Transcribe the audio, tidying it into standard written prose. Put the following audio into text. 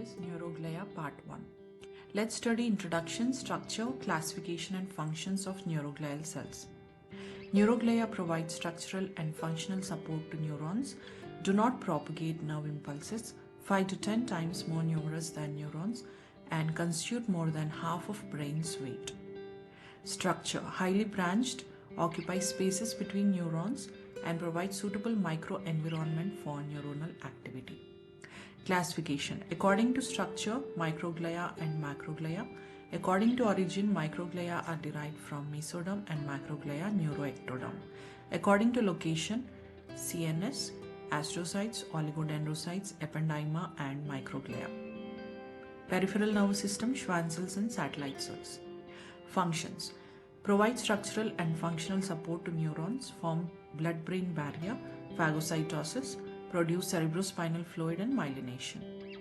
is Neuroglia Part 1. Let's study introduction, structure, classification and functions of neuroglial cells. Neuroglia provide structural and functional support to neurons, do not propagate nerve impulses, 5 to 10 times more numerous than neurons, and constitute more than half of brain's weight. Structure: highly branched, occupy spaces between neurons, and provide suitable microenvironment for neuronal activity. Classification: according to structure, microglia and macroglia. According to origin, microglia are derived from mesoderm and macroglia neuroectoderm. According to location, CNS, astrocytes, oligodendrocytes, ependyma, and microglia. Peripheral nervous system, Schwann cells and satellite cells. Functions: provide structural and functional support to neurons, form blood-brain barrier, phagocytosis, produce cerebrospinal fluid and myelination.